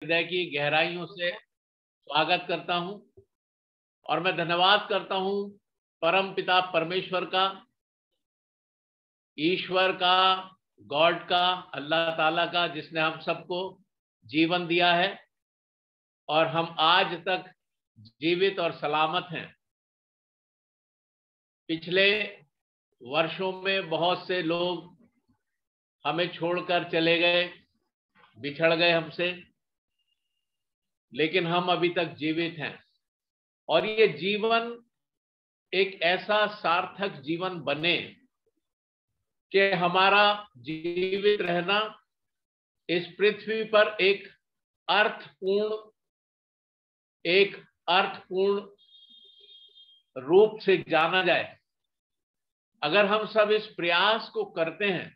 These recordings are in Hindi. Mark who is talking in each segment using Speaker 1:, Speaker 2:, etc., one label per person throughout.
Speaker 1: हृदय की गहराइयों से स्वागत करता हूं और मैं धन्यवाद करता हूं परम पिता परमेश्वर का, ईश्वर का, गॉड का, अल्लाह ताला का, जिसने हम सबको जीवन दिया है और हम आज तक जीवित और सलामत हैं। पिछले वर्षों में बहुत से लोग हमें छोड़कर चले गए, बिछड़ गए हमसे, लेकिन हम अभी तक जीवित हैं और ये जीवन एक ऐसा सार्थक जीवन बने कि हमारा जीवित रहना इस पृथ्वी पर एक अर्थपूर्ण रूप से जाना जाए। अगर हम सब इस प्रयास को करते हैं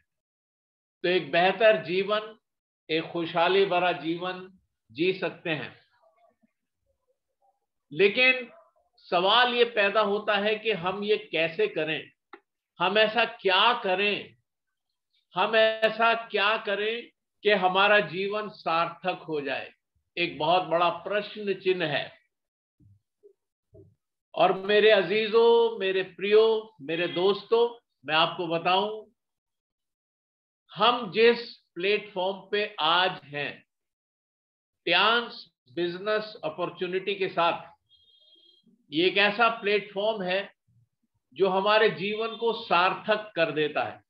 Speaker 1: तो एक बेहतर जीवन, एक खुशहाली भरा जीवन जी सकते हैं। लेकिन सवाल ये पैदा होता है कि हम ये कैसे करें, हम ऐसा क्या करें, हम ऐसा क्या करें कि हमारा जीवन सार्थक हो जाए। एक बहुत बड़ा प्रश्न चिन्ह है। और मेरे अजीजों, मेरे प्रियो, मेरे दोस्तों, मैं आपको बताऊं, हम जिस प्लेटफॉर्म पे आज हैं, टियांस बिजनेस अपॉर्चुनिटी के साथ, ये एक ऐसा प्लेटफॉर्म है जो हमारे जीवन को सार्थक कर देता है,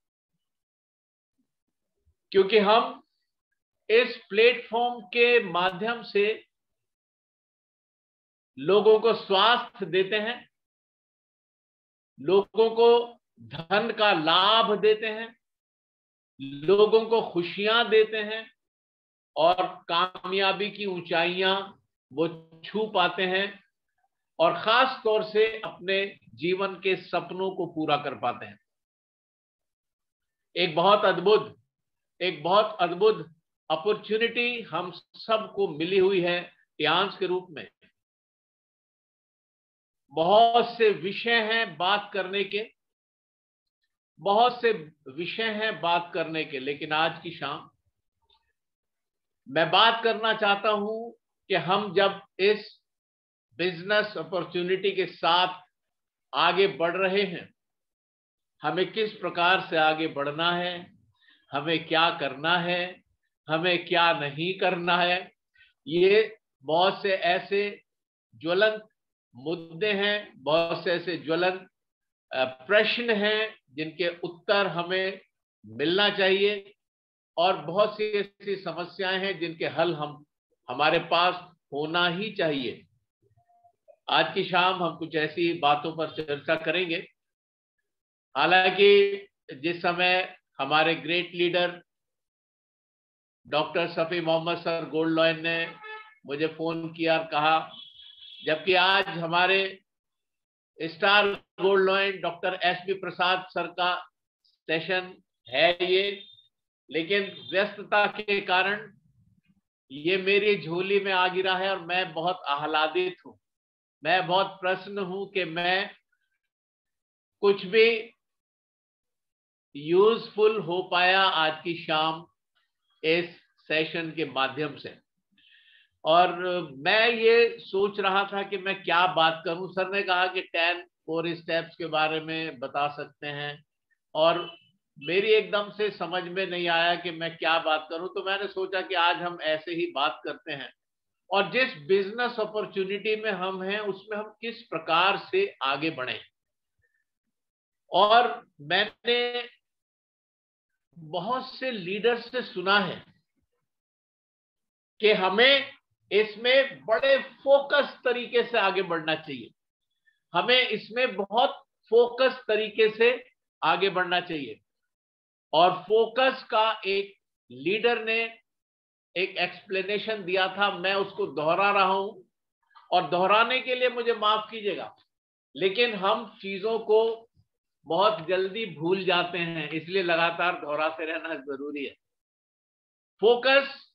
Speaker 1: क्योंकि हम इस प्लेटफॉर्म के माध्यम से लोगों को स्वास्थ्य देते हैं, लोगों को धन का लाभ देते हैं, लोगों को खुशियां देते हैं और कामयाबी की ऊंचाइयां वो छू पाते हैं और खास तौर से अपने जीवन के सपनों को पूरा कर पाते हैं। एक बहुत अद्भुत अपॉर्चुनिटी हम सबको मिली हुई है टियांस के रूप में। बहुत से विषय हैं बात करने के, लेकिन आज की शाम मैं बात करना चाहता हूं कि हम जब इस बिजनेस अपॉर्चुनिटी के साथ आगे बढ़ रहे हैं, हमें किस प्रकार से आगे बढ़ना है, हमें क्या करना है, हमें क्या नहीं करना है। ये बहुत से ऐसे ज्वलंत मुद्दे हैं, बहुत से ऐसे ज्वलंत प्रश्न हैं जिनके उत्तर हमें मिलना चाहिए और बहुत सी ऐसी समस्याएं हैं जिनके हल हमारे पास होना ही चाहिए। आज की शाम हम कुछ ऐसी बातों पर चर्चा करेंगे। हालांकि जिस समय हमारे great leader doctor Shafi Mohammad sir gold lion ने मुझे फोन किया और कहा, जबकि आज हमारे star gold lion doctor SP Prasad sir का सेशन है ये, लेकिन व्यस्तता के कारण ये मेरी झोली में आ गिरा है और मैं बहुत आह्लादित हूं, मैं बहुत प्रसन्न हूं कि मैं कुछ भी यूजफुल हो पाया आज की शाम इस सेशन के माध्यम से। और मैं ये सोच रहा था कि मैं क्या बात करूं। सर ने कहा कि 10 4 स्टेप्स के बारे में बता सकते हैं और मेरी एकदम से समझ में नहीं आया कि मैं क्या बात करूं, तो मैंने सोचा कि आज हम ऐसे ही बात करते हैं और जिस बिजनेस अपॉर्चुनिटी में हम हैं उसमें हम किस प्रकार से आगे बढ़ें। और मैंने बहुत से लीडर से सुना है कि हमें इसमें बड़े फोकस तरीके से आगे बढ़ना चाहिए, हमें इसमें बहुत फोकस तरीके से आगे बढ़ना चाहिए। और फोकस का एक लीडर ने एक एक्सप्लेनेशन दिया था, मैं उसको दोहरा रहा हूं और दोहराने के लिए मुझे माफ कीजिएगा, लेकिन हम चीजों को बहुत जल्दी भूल जाते हैं, इसलिए लगातार दोहराते रहना जरूरी है। फोकस,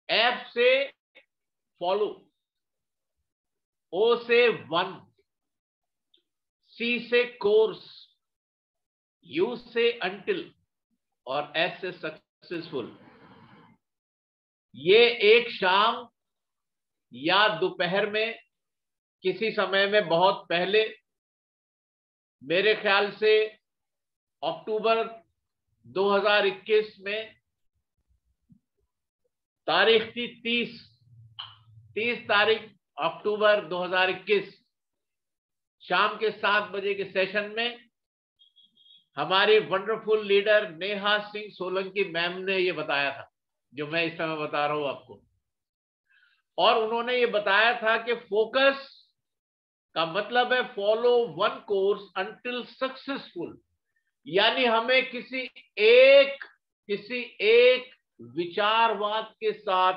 Speaker 1: एफ से फॉलो, ओ से वन, सी से कोर्स, यू से अंटिल और एस से सक्सेसफुल। ये एक शाम या दोपहर में किसी समय में बहुत पहले, मेरे ख्याल से अक्टूबर 2021 में, तारीख थी 30 तारीख अक्टूबर 2021, शाम के 7 बजे के सेशन में हमारी wonderful leader Neha Singh Solanki ma'am ने ये बताया था, जो मैं इस समय बता रहा हूं आपको। और उन्होंने ये बताया था कि फोकस का मतलब है follow one course until successful, यानी हमें किसी एक विचारवाद के साथ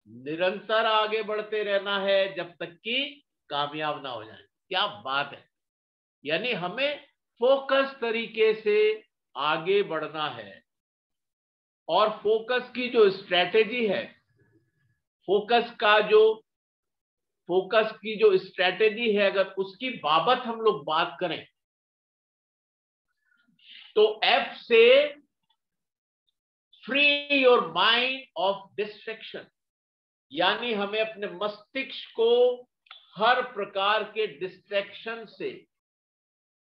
Speaker 1: निरंतर आगे बढ़ते रहना है जब तक कि कामयाब ना हो जाए। क्या बात है, यानी हमें फोकस तरीके से आगे बढ़ना है। और फोकस की जो स्ट्रैटेजी है, फोकस की जो स्ट्रैटेजी है, अगर उसकी बाबत हम लोग बात करें तो एफ से free your mind of distraction, यानी हमें अपने मस्तिष्क को हर प्रकार के डिस्ट्रैक्शन से,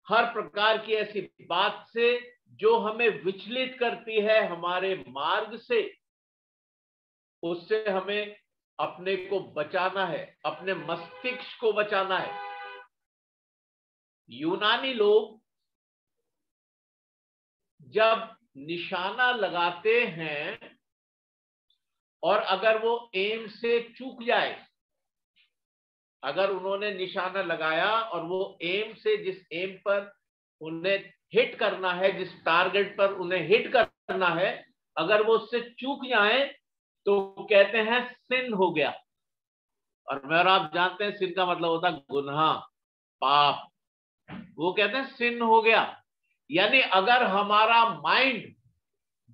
Speaker 1: हर प्रकार की ऐसी बात से जो हमें विचलित करती है हमारे मार्ग से, उससे हमें अपने को बचाना है, अपने मस्तिष्क को बचाना है। यूनानी लोग जब निशाना लगाते हैं और अगर वो एम से चूक जाए, अगर उन्होंने निशाना लगाया और वो एम से, जिस एम पर उन्हें हिट करना है, जिस टारगेट पर उन्हें हिट करना है, अगर वो उससे चूक जाए तो कहते हैं सिन हो गया। और आप जानते हैं सिन का मतलब होता है गुनाह, पाप। वो कहते हैं सिन हो गया। यानी अगर हमारा माइंड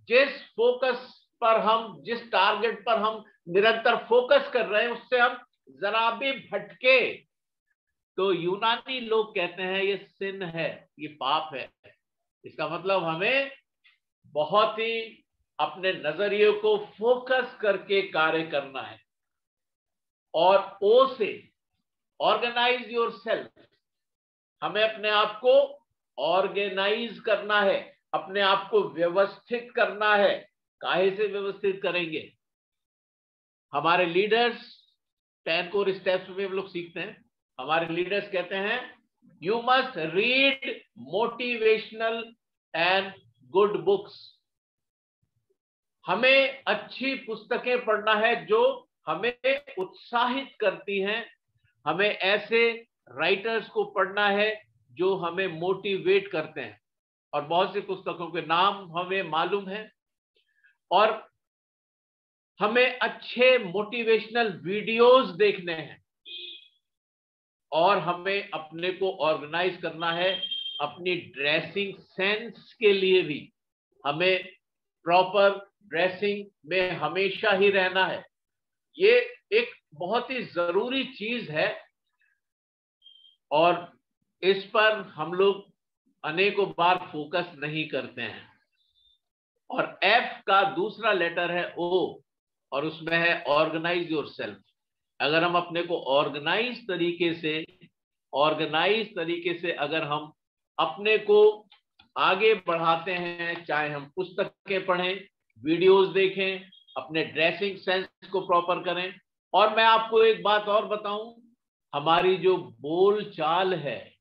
Speaker 1: जिस फोकस पर हम, जिस टारगेट पर हम निरंतर फोकस कर रहे हैं, उससे हम जरा भी भटके तो यूनानी लोग कहते हैं ये सिन है, ये पाप है। इसका मतलब हमें बहुत ही अपने नजरिए को फोकस करके कार्य करना है। और ओ से ऑर्गेनाइज योर सेल्फ, हमें अपने आप को ऑर्गेनाइज करना है, अपने आप को व्यवस्थित करना है। काहे से व्यवस्थित करेंगे? हमारे लीडर्स 10 कोर स्टेप्स में हम लोग सीखते हैं। हमारे लीडर्स कहते हैं you must read motivational and good books. हमें अच्छी पुस्तकें पढ़ना है जो हमें उत्साहित करती हैं। हमें ऐसे राइटर्स को पढ़ना है जो हमें मोटिवेट करते हैं, और बहुत सी पुस्तकों के नाम हमें मालूम है। और हमें अच्छे मोटिवेशनल वीडियोस देखने हैं, और हमें अपने को ऑर्गेनाइज करना है। अपनी ड्रेसिंग सेंस के लिए भी हमें प्रॉपर ड्रेसिंग में हमेशा ही रहना है। ये एक बहुत ही जरूरी चीज है, और इस पर हम लोग अनेकों बार फोकस नहीं करते हैं। और एफ का दूसरा लेटर है ओ, और उसमें है ऑर्गेनाइज योर सेल्फ। अगर हम अपने को ऑर्गेनाइज तरीके से अगर हम अपने को आगे बढ़ाते हैं, चाहे हम पुस्तकें पढ़ें, वीडियोस देखें, अपने ड्रेसिंग सेंस को प्रॉपर करें। और मैं आपको एक बात और बताऊं, हमारी जो बोल चाल है,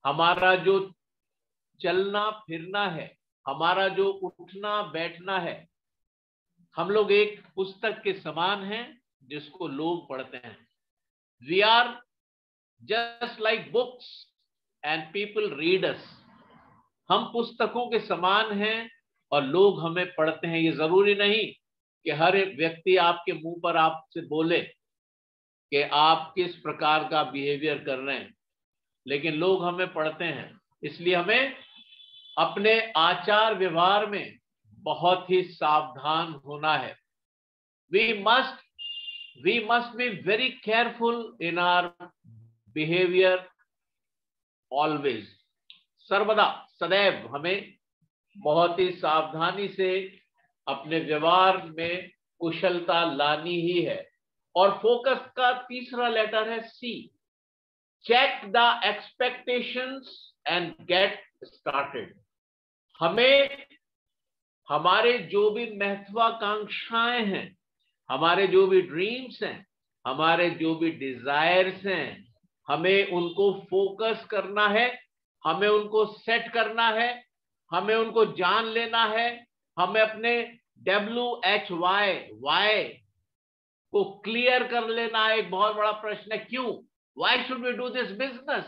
Speaker 1: हमारा जो चलना फिरना है, हमारा जो उठना बैठना है, हम लोग एक पुस्तक के समान हैं जिसको लोग पढ़ते हैं। We are just like books and people read us. हम पुस्तकों के समान हैं और लोग हमें पढ़ते हैं। ये जरूरी नहीं कि हर एक व्यक्ति आपके मुंह पर आपसे बोले कि आप किस प्रकार का बिहेवियर कर रहे हैं, लेकिन लोग हमें पढ़ते हैं। इसलिए हमें अपने आचार व्यवहार में बहुत ही सावधान होना है। We must be very careful in our behaviour always. सर्वदा, सदैव हमें बहुत ही सावधानी से अपने व्यवहार में कुशलता लानी ही है। और फोकस का तीसरा लेटर है C, check the expectations and get started. हमें हमारे जो भी महत्वाकांक्षाएं हैं, हमारे जो भी ड्रीम्स हैं, हमारे जो भी डिजायर्स हैं, हमें उनको फोकस करना है, हमें उनको सेट करना है, हमें उनको जान लेना है, हमें अपने WHY को क्लियर कर लेना है। एक बहुत बड़ा प्रश्न है, क्यों, why should we do this business.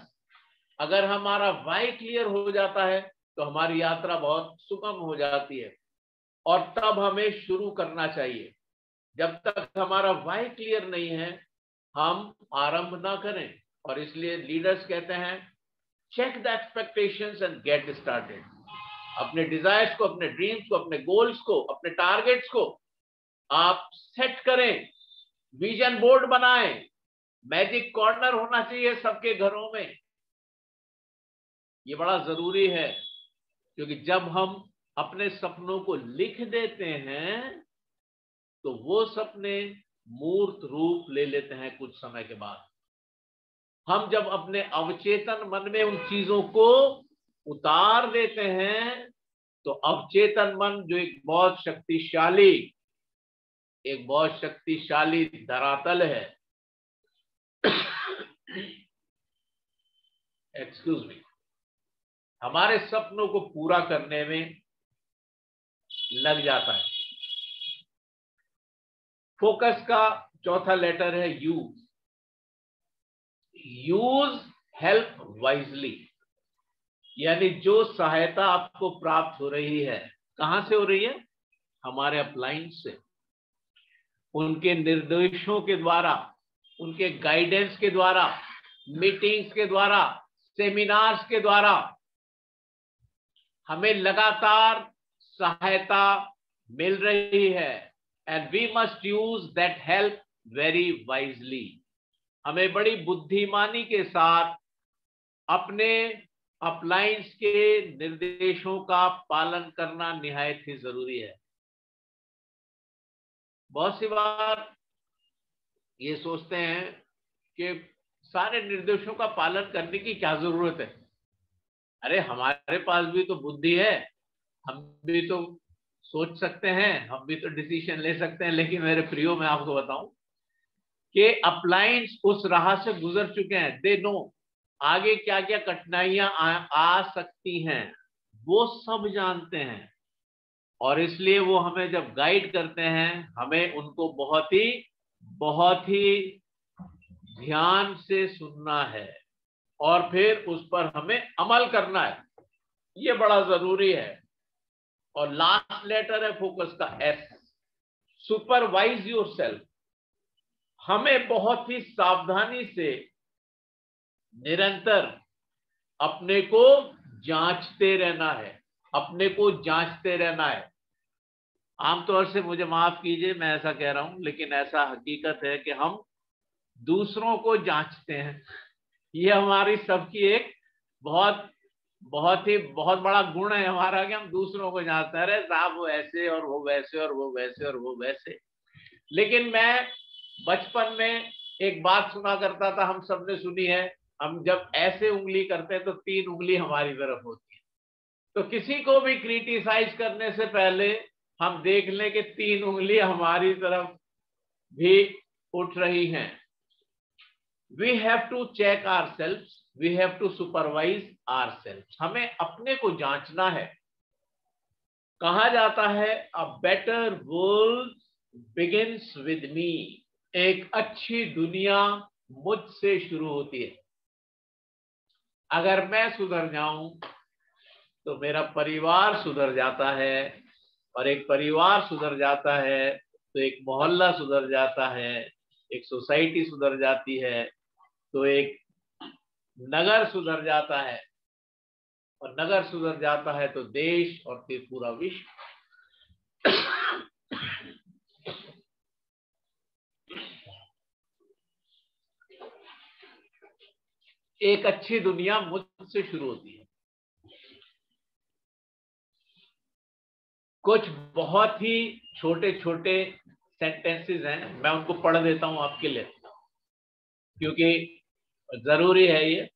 Speaker 1: अगर हमारा वाई क्लियर हो जाता है तो हमारी यात्रा बहुत सुगम हो जाती है, और तब हमें शुरू करना चाहिए। जब तक हमारा वाई क्लियर नहीं है हम आरंभ ना करें। और इसलिए लीडर्स कहते हैं check the expectations and get started. अपने डिजायर्स को, अपने ड्रीम्स को, अपने गोल्स को, अपने टारगेट्स को आप सेट करें, विजन बोर्ड बनाएं। मैजिक कॉर्नर होना चाहिए सबके घरों में। ये बड़ा जरूरी है, क्योंकि जब हम अपने सपनों को लिख देते हैं तो वो सपने मूर्त रूप ले लेते हैं कुछ समय के बाद। हम जब अपने अवचेतन मन में उन चीजों को उतार देते हैं तो अवचेतन मन, जो एक बहुत शक्तिशाली धरातल है, एक्सक्यूज मी, हमारे सपनों को पूरा करने में लग जाता है। फोकस का चौथा लेटर है यू, यूज हेल्प वाइजली। यानी जो सहायता आपको प्राप्त हो रही है, कहां से हो रही है, हमारे अपलाइन से, उनके निर्देशों के द्वारा, उनके गाइडेंस के द्वारा, मीटिंग्स के द्वारा, सेमिनार्स के द्वारा हमें लगातार सहायता मिल रही है। And we must use that help very wisely. हमें बड़ी बुद्धिमानी के साथ अपने अपलाइंस के निर्देशों का पालन करना निहायत ही जरूरी है। बहुत सी बार ये सोचते हैं कि सारे निर्देशों का पालन करने की क्या जरूरत है। अरे हमारे पास भी तो बुद्धि है, हम भी तो सोच सकते हैं, हम भी तो डिसीजन ले सकते हैं। लेकिन मेरे प्रियो, मैं आपको बताऊं कि अपलाइंस उस राह से गुजर चुके हैं। दे नो आगे क्या क्या कठिनाइयां आ सकती हैं, वो सब जानते हैं। और इसलिए वो हमें जब गाइड करते हैं, हमें उनको बहुत ही ध्यान से सुनना है और फिर उस पर हमें अमल करना है। ये बड़ा जरूरी है। और लास्ट लेटर है फोकस का एस, सुपरवाइज योरसेल्फ। हमें बहुत ही सावधानी से निरंतर अपने को जांचते रहना है, अपने को जांचते रहना है। आमतौर से मुझे माफ कीजिए मैं ऐसा कह रहा हूं, लेकिन ऐसा हकीकत है कि हम दूसरों को जांचते हैं। ये हमारी सबकी एक बहुत बड़ा गुण है हमारा कि हम दूसरों को जांचते हैं। अरे साहब वो ऐसे और वो वैसे और वो वैसे और वो वैसे। लेकिन मैं बचपन में एक बात सुना करता था, हम सबने सुनी है, हम जब ऐसे उंगली करते हैं तो 3 उंगली हमारी तरफ होती है। तो किसी को भी क्रिटिसाइज करने से पहले हम देख लें कि 3 उंगली हमारी तरफ भी उठ रही हैं। We have to check ourselves, we have to supervise ourselves। हमें अपने को जांचना है। कहा जाता है a better world begins with me। एक अच्छी दुनिया मुझसे शुरू होती है। अगर मैं सुधर जाऊं तो मेरा परिवार सुधर जाता है, और एक परिवार सुधर जाता है तो एक मोहल्ला सुधर जाता है, एक सोसाइटी सुधर जाती है, तो एक नगर सुधर जाता है, और नगर सुधर जाता है तो देश, और फिर पूरा विश्व। एक अच्छी दुनिया मुझसे शुरू होती है। कुछ बहुत ही छोटे छोटे सेंटेंसेस हैं, मैं उनको पढ़ देता हूं आपके लिए, क्योंकि जरूरी है ये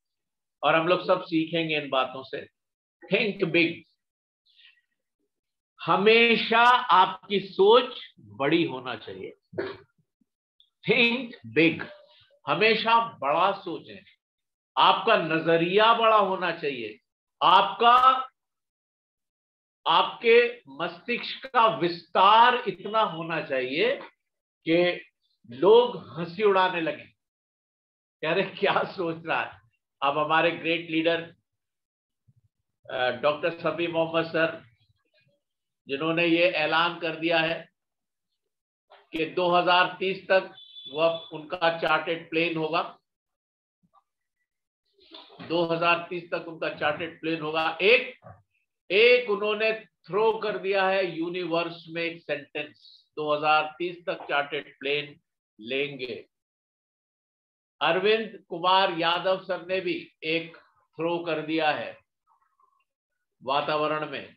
Speaker 1: और हम लोग सब सीखेंगे इन बातों से। थिंक बिग, हमेशा आपकी सोच बड़ी होना चाहिए। थिंक बिग, हमेशा बड़ा सोचें, आपका नजरिया बड़ा होना चाहिए, आपके मस्तिष्क का विस्तार इतना होना चाहिए कि लोग हंसी उड़ाने लगे, कह रहे क्या सोच रहा है। अब हमारे great leader doctor Shafi Mohammad sir, जिन्होंने ये ऐलान कर दिया है कि 2030 तक वह उनका चार्टेड प्लेन होगा, 2030 तक उनका चार्टेड प्लेन होगा। एक उन्होंने थ्रो कर दिया है यूनिवर्स में एक सेंटेंस, 2030 तक चार्टेड प्लेन लेंगे। अरविंद कुमार यादव सर ने भी एक थ्रो कर दिया है वातावरण में,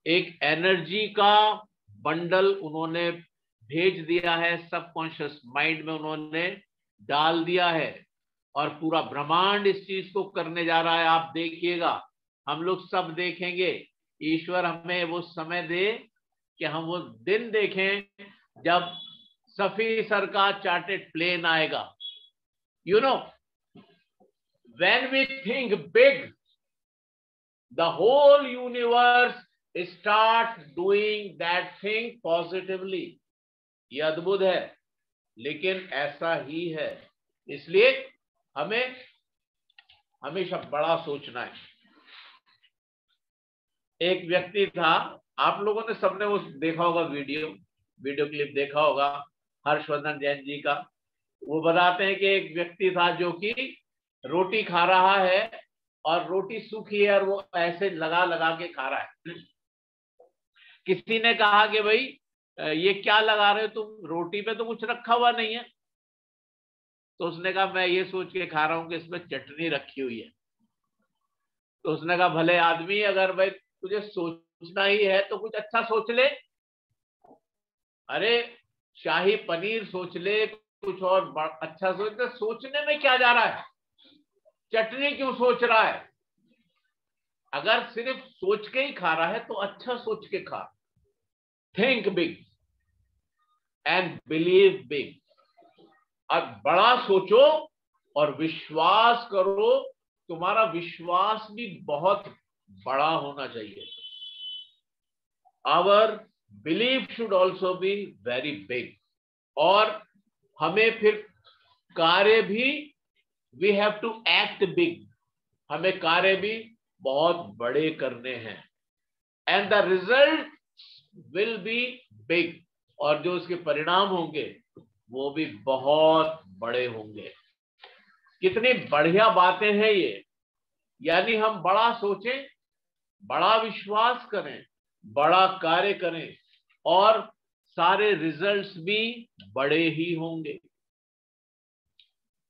Speaker 1: एक एनर्जी का बंडल उन्होंने भेज दिया है, सबकॉन्शियस माइंड में उन्होंने डाल दिया है और पूरा ब्रह्मांड इस चीज को करने जा रहा है। आप देखिएगा, हम लोग सब देखेंगे। ईश्वर हमें वो समय दे कि हम वो दिन देखें जब सफी सर का चार्टेड प्लेन आएगा। You know, when we think big, the whole universe start doing that thing positively। ये अद्भुत है, लेकिन ऐसा ही है। इसलिए हमें हमेशा बड़ा सोचना है। एक व्यक्ति था, आप लोगों ने सबने वो देखा होगा, वीडियो क्लिप देखा होगा, हर्षवर्धन जैन जी का। वो बताते हैं कि एक व्यक्ति था जो कि रोटी खा रहा है और रोटी सूखी है और वो ऐसे लगा लगा के खा रहा है। किसी ने कहा कि भाई ये क्या लगा रहे हो तुम, रोटी पे तो कुछ रखा हुआ नहीं है। तो उसने कहा मैं ये सोच के खा रहा हूं कि इसमें चटनी रखी हुई है। तो उसने कहा भले आदमी, अगर भाई तुझे सोचना ही है तो कुछ अच्छा सोच ले। अरे शाही पनीर सोच ले, कुछ और अच्छा सोच ले। सोचने में क्या जा रहा है, चटनी क्यों सोच रहा है? अगर सिर्फ सोच के ही खा रहा है तो अच्छा सोच के खा। Think big and believe big, अब बड़ा सोचो और विश्वास करो। तुम्हारा विश्वास भी बहुत बड़ा होना चाहिए। Our believe should also be very big. और हमें फिर कार्य भी, we have to act big, हमें कार्य भी बहुत बड़े करने हैं। And the result will be big, और जो उसके परिणाम होंगे वो भी बहुत बड़े होंगे। कितनी बढ़िया बातें हैं ये। यानी हम बड़ा सोचें, बड़ा विश्वास करें, बड़ा कार्य करें और सारे रिजल्ट्स भी बड़े ही होंगे।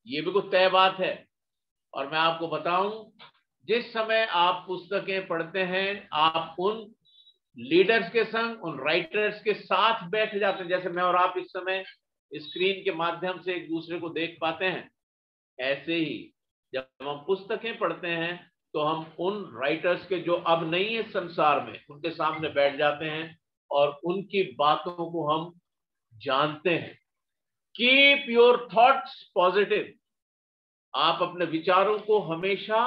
Speaker 1: ये भी कुछ तय बात है। और मैं आपको बताऊं, जिस समय आप पुस्तकें पढ़ते हैं, आप उन लीडर्स के संग, उन राइटर्स के साथ बैठ जाते हैं। जैसे मैं और आप इस समय स्क्रीन के माध्यम से एक दूसरे को देख पाते हैं, ऐसे ही जब हम पुस्तकें पढ़ते हैं तो हम उन राइटर्स के, जो अब नहीं है संसार में, उनके सामने बैठ जाते हैं और उनकी बातों को हम जानते हैं। कीप योर थॉट्स पॉजिटिव, आप अपने विचारों को हमेशा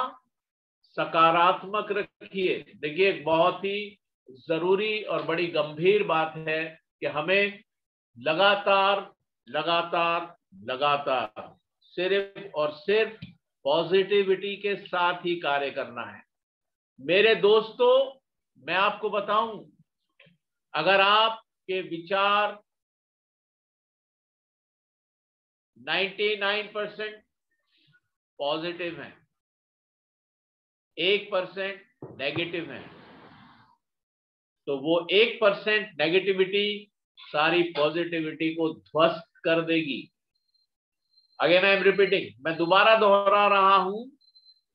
Speaker 1: सकारात्मक रखिए। देखिए, एक बहुत ही जरूरी और बड़ी गंभीर बात है कि हमें लगातार लगातार लगातार सिर्फ और सिर्फ पॉजिटिविटी के साथ ही कार्य करना है। मेरे दोस्तों, मैं आपको बताऊं, अगर आपके विचार 99% पॉजिटिव हैं, 1% नेगेटिव है, तो वो 1% नेगेटिविटी सारी पॉजिटिविटी को ध्वस्त कर देगी। अगेन आई एम रिपीटिंग, मैं दोबारा दोहरा रहा हूं,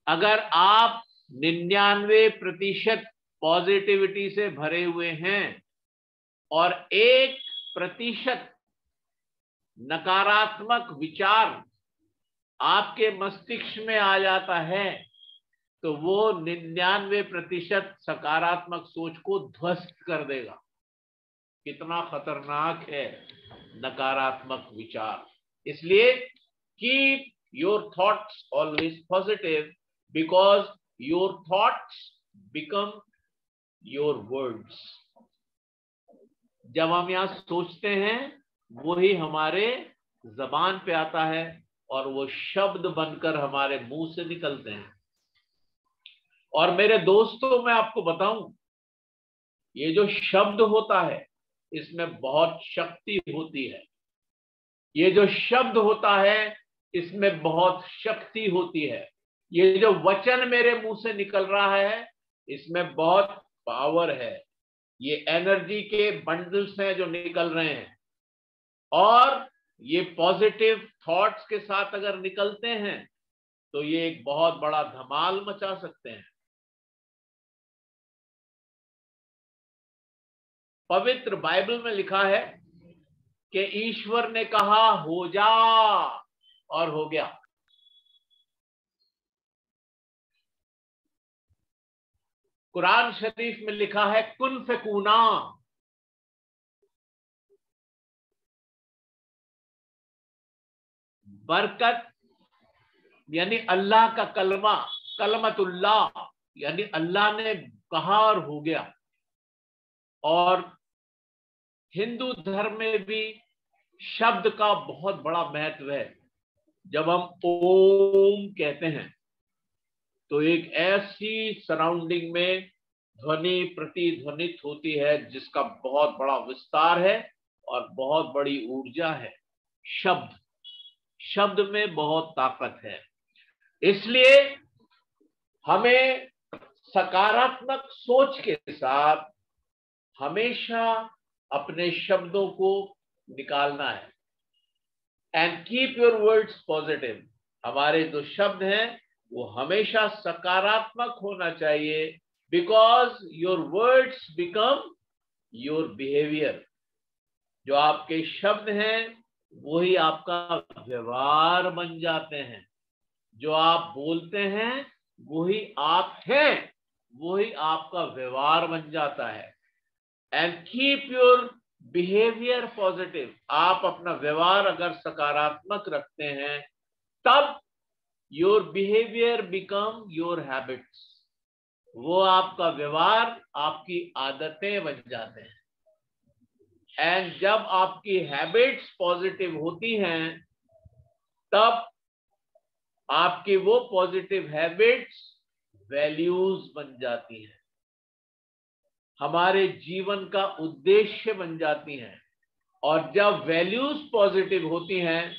Speaker 1: अगर आप 99% पॉजिटिविटी से भरे हुए हैं और 1 प्रतिशत नकारात्मक विचार आपके मस्तिष्क में आ जाता है तो वो 99% सकारात्मक सोच को ध्वस्त कर देगा। कितना खतरनाक है नकारात्मक विचार। इसलिए keep your thoughts always positive because your thoughts become your words. जब हम यहां सोचते हैं वही हमारे जबान पे आता है और वो शब्द बनकर हमारे मुंह से निकलते हैं। और मेरे दोस्तों, मैं आपको बताऊं, ये जो शब्द होता है इसमें बहुत शक्ति होती है। ये जो शब्द होता है इसमें बहुत शक्ति होती है। ये जो वचन मेरे मुंह से निकल रहा है इसमें बहुत पावर है। ये एनर्जी के बंडल्स हैं जो निकल रहे हैं और ये पॉजिटिव थॉट्स के साथ अगर निकलते हैं तो ये एक बहुत बड़ा धमाल मचा सकते हैं। पवित्र बाइबल में लिखा है कि ईश्वर ने कहा हो जा और हो गया। कुरान शरीफ में लिखा है कुन फयकूना। बरकत यानी अल्लाह का कलमा, कलमतुल्लाह यानी अल्लाह ने कहा और हो गया। और हिंदू धर्म में भी शब्द का बहुत बड़ा महत्व है। जब हम ओम कहते हैं तो एक ऐसी सराउंडिंग में ध्वनि प्रतिध्वनित होती है जिसका बहुत बड़ा विस्तार है और बहुत बड़ी ऊर्जा है। शब्द में बहुत ताकत है। इसलिए हमें सकारात्मक सोच के साथ हमेशा अपने शब्दों को निकालना है। And keep your words positive. हमारे जो शब्द हैं वो हमेशा सकारात्मक होना चाहिए because your words become your behaviour. जो आपके शब्द हैं वही आपका व्यवहार बन जाते हैं। जो आप बोलते हैं वही आप हैं, वही आपका व्यवहार बन जाता है। And keep your behaviour positive. आप अपना व्यवहार अगर सकारात्मक रखते हैं तब your behaviour become your habits. वो आपका व्यवहार आपकी आदतें बन जाते हैं। एंड जब आपकी हैबिट्स पॉजिटिव होती हैं तब आपकी वो पॉजिटिव हैबिट्स वैल्यूज बन जाती हैं, हमारे जीवन का उद्देश्य बन जाती हैं। और जब वैल्यूज पॉजिटिव होती हैं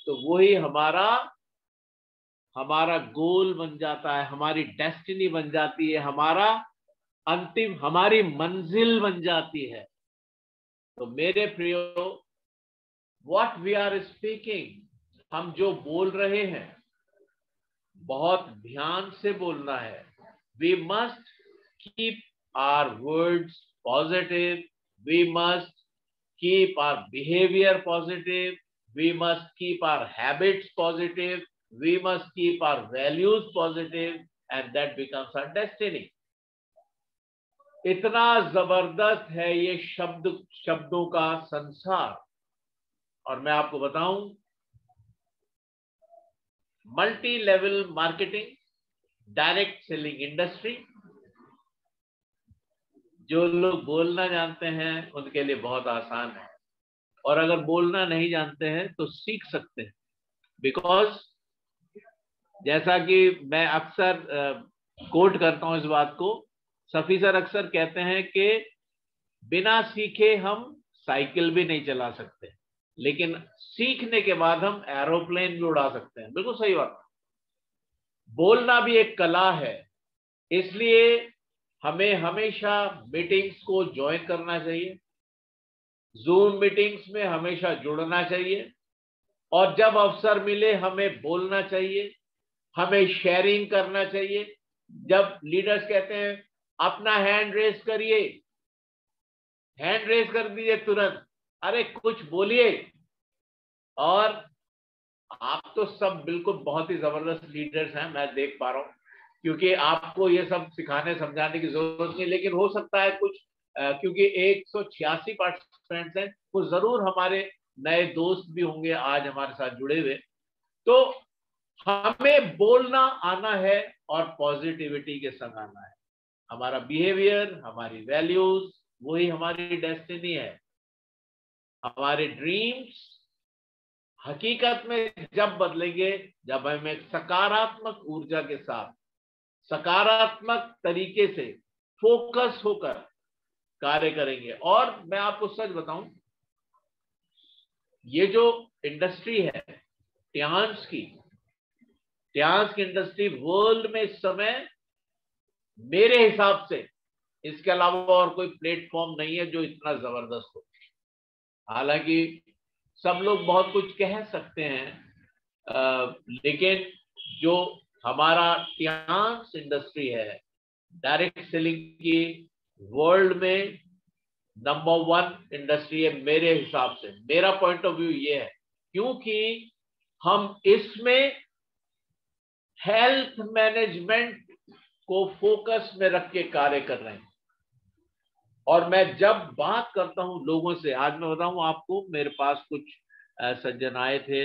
Speaker 1: तो वही हमारा गोल बन जाता है, हमारी डेस्टिनी बन जाती है, हमारी मंजिल बन जाती है। तो मेरे प्रियो, व्हाट वी आर स्पीकिंग, हम जो बोल रहे हैं बहुत ध्यान से बोलना है। We must keep our words positive, we must keep our behavior positive, we must keep our habits positive, we must keep our values positive, and that becomes our destiny. इतना जबरदस्त है ये शब्दों का संसार। और मैं आपको बताऊं, multi level marketing, direct selling industry, जो लोग बोलना जानते हैं उनके लिए बहुत आसान है। और अगर बोलना नहीं जानते हैं तो सीख सकते हैं। बिकॉज जैसा कि मैं अक्सर कोट करता हूं इस बात को, सफी सर अक्सर कहते हैं कि बिना सीखे हम साइकिल भी नहीं चला सकते, लेकिन सीखने के बाद हम एरोप्लेन भी उड़ा सकते हैं। बिल्कुल सही बात। बोलना भी एक कला है। इसलिए हमें हमेशा मीटिंग्स को ज्वाइन करना चाहिए, जूम मीटिंग्स में हमेशा जुड़ना चाहिए, और जब अवसर मिले हमें बोलना चाहिए, हमें शेयरिंग करना चाहिए। जब लीडर्स कहते हैं अपना हैंड रेस करिए, हैंड रेस कर दीजिए तुरंत। अरे कुछ बोलिए। और आप तो सब बिल्कुल बहुत ही जबरदस्त लीडर्स हैं, मैं देख पा रहा हूँ, क्योंकि आपको ये सब सिखाने समझाने की जरूरत नहीं, लेकिन हो सकता है कुछ क्योंकि 186 पार्टिसिपेंट्स हैं, वो जरूर हमारे नए दोस्त भी होंगे आज हमारे साथ जुड़े हुए। तो हमें बोलना आना है और पॉजिटिविटी के संग आना है। हमारा बिहेवियर, हमारी वैल्यूज, वही हमारी डेस्टिनी है। हमारे ड्रीम्स हकीकत में जब बदलेंगे, जब हम एक सकारात्मक ऊर्जा के साथ, सकारात्मक तरीके से फोकस होकर कार्य करेंगे। और मैं आपको सच बताऊं, ये जो इंडस्ट्री है ट्यांस की इंडस्ट्री वर्ल्ड में इस समय मेरे हिसाब से इसके अलावा और कोई प्लेटफॉर्म नहीं है जो इतना जबरदस्त हो। हालांकि सब लोग बहुत कुछ कह सकते हैं, लेकिन जो हमारा ट्यांस इंडस्ट्री है, डायरेक्ट सेलिंग की वर्ल्ड में नंबर 1 इंडस्ट्री है मेरे हिसाब से। मेरा पॉइंट ऑफ व्यू ये है, क्योंकि हम इसमें हेल्थ मैनेजमेंट को फोकस में रख के कार्य कर रहे हैं। और मैं जब बात करता हूं लोगों से, आज मैं बताऊं आपको, मेरे पास कुछ सज्जन आए थे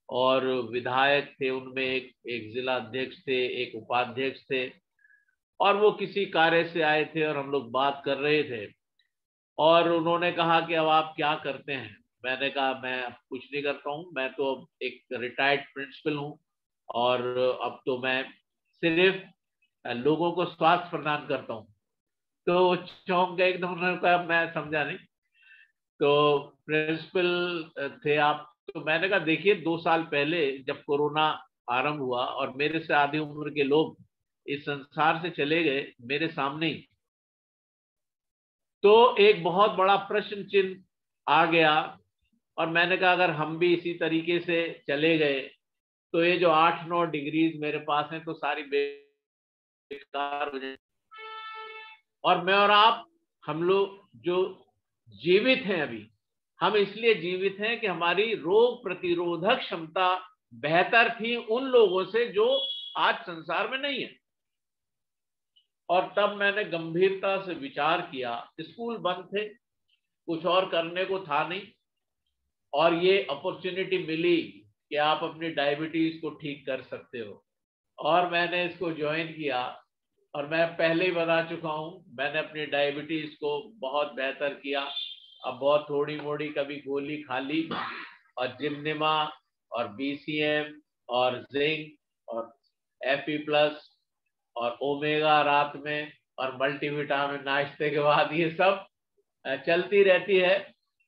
Speaker 1: और विधायक थे, उनमें एक जिला अध्यक्ष थे, एक उपाध्यक्ष थे, और वो किसी कार्य से आए थे और हम लोग बात कर रहे थे। और उन्होंने कहा कि अब आप क्या करते हैं। मैंने कहा मैं कुछ नहीं करता हूं, मैं तो एक रिटायर्ड प्रिंसिपल हूं, और अब तो मैं सिर्फ लोगों को स्वास्थ्य प्रदान करता हूं। तो चौंक गए एकदम, उन्होंने कहा मैं समझा नहीं। तो प्रिंसिपल थे आप? तो मैंने कहा देखिए, 2 साल पहले जब कोरोना आरंभ हुआ और मेरे से आधी उम्र के लोग इस संसार से चले गए मेरे सामने ही, तो एक बहुत बड़ा प्रश्न चिन्ह आ गया। और मैंने कहा अगर हम भी इसी तरीके से चले गए तो ये जो 8-9 डिग्रीज मेरे पास हैं तो सारी बेकार हो जाए। और मैं और आप, हम लोग जो जीवित हैं अभी, हम इसलिए जीवित हैं कि हमारी रोग प्रतिरोधक क्षमता बेहतर थी उन लोगों से जो आज संसार में नहीं है। और तब मैंने गंभीरता से विचार किया, स्कूल बंद थे, कुछ और करने को था नहीं, और ये अपॉर्चुनिटी मिली कि आप अपनी डायबिटीज को ठीक कर सकते हो, और मैंने इसको ज्वाइन किया। और मैं पहले ही बता चुका हूं, मैंने अपनी डायबिटीज को बहुत बेहतर किया। अब बहुत थोड़ी मोड़ी कभी गोली खा ली, और जिमनिमा और बीसीएम और जिंक और Fe+ और ओमेगा रात में, और मल्टीविटामिन नाश्ते के बाद, ये सब चलती रहती है।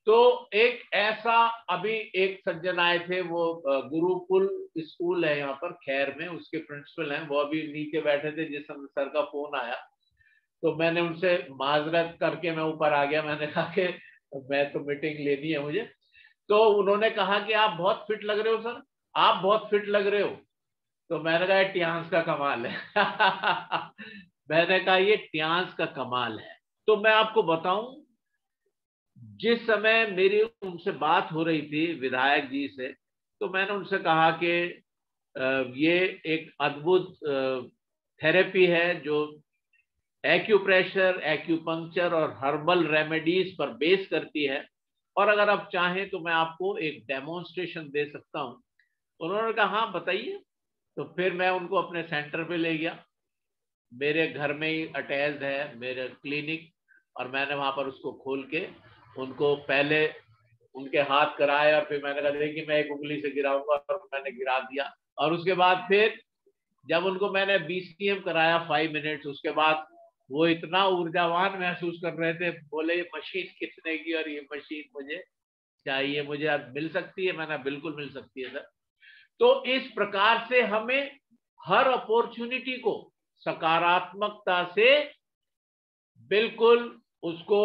Speaker 1: तो एक ऐसा, अभी एक सज्जन आए थे, वो गुरुकुल स्कूल है यहाँ पर खैर में, उसके प्रिंसिपल हैं, वो अभी नीचे बैठे थे जिस समय सर का फोन आया। तो मैंने उनसे माजरत करके मैं ऊपर आ गया, मैंने कहा कि मैं तो मीटिंग लेनी है मुझे। तो उन्होंने कहा कि आप बहुत फिट लग रहे हो सर, आप बहुत फिट लग रहे हो। तो मैंने कहा ट्यांस का कमाल है। मैंने कहा ये ट्यांस का कमाल है। तो मैं आपको बताऊं, जिस समय मेरी उनसे बात हो रही थी विधायक जी से, तो मैंने उनसे कहा कि ये एक अद्भुत थेरेपी है जो एक्यूप्रेशर, एक्यूपंक्चर और हर्बल रेमेडीज पर बेस करती है, और अगर आप चाहें तो मैं आपको एक डेमोन्स्ट्रेशन दे सकता हूं। उन्होंने कहा हाँ बताइए। तो फिर मैं उनको अपने सेंटर पे ले गया, मेरे घर में ही अटैच्ड है मेरे क्लिनिक, और मैंने वहां पर उसको खोल के उनको पहले उनके हाथ कराए, और फिर मैंने कहा देखिए मैं एक उंगली से गिराऊंगा, और मैंने गिरा दिया। और उसके बाद फिर जब उनको मैंने बीसीएम कराया 5 मिनट्स, उसके बाद वो इतना ऊर्जावान महसूस कर रहे थे, बोले ये मशीन कितने की, और ये मशीन मुझे चाहिए, मुझे अब मिल सकती है? मैंने बिल्कुल मिल सकती है सर। तो इस प्रकार से हमें हर अपॉर्चुनिटी को सकारात्मकता से बिल्कुल उसको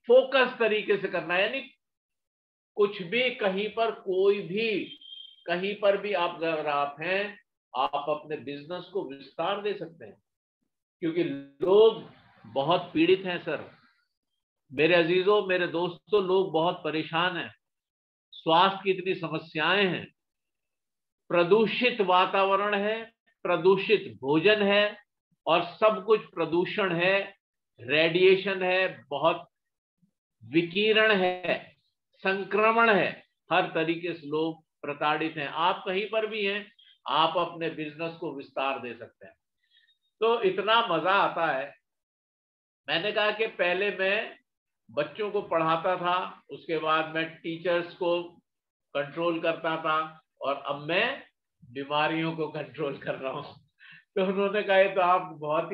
Speaker 1: फोकस तरीके से करना है। यानी कुछ भी, कहीं पर कोई भी, कहीं पर भी आप अगर आप हैं, आप अपने बिजनेस को विस्तार दे सकते हैं, क्योंकि लोग बहुत पीड़ित हैं सर। मेरे अजीजों, मेरे दोस्तों, लोग बहुत परेशान हैं, स्वास्थ्य की इतनी समस्याएं हैं, प्रदूषित वातावरण है, प्रदूषित भोजन है, और सब कुछ प्रदूषण है, रेडिएशन है, बहुत विकिरण है, संक्रमण है, हर तरीके से लोग प्रताड़ित हैं। आप कहीं पर भी हैं, आप अपने बिजनेस को विस्तार दे सकते हैं। तो इतना मजा आता है। मैंने कहा कि पहले मैं बच्चों को पढ़ाता था, उसके बाद मैं टीचर्स को कंट्रोल करता था, और अब मैं बीमारियों को कंट्रोल कर रहा हूं। तो उन्होंने कहा ये तो आप बहुत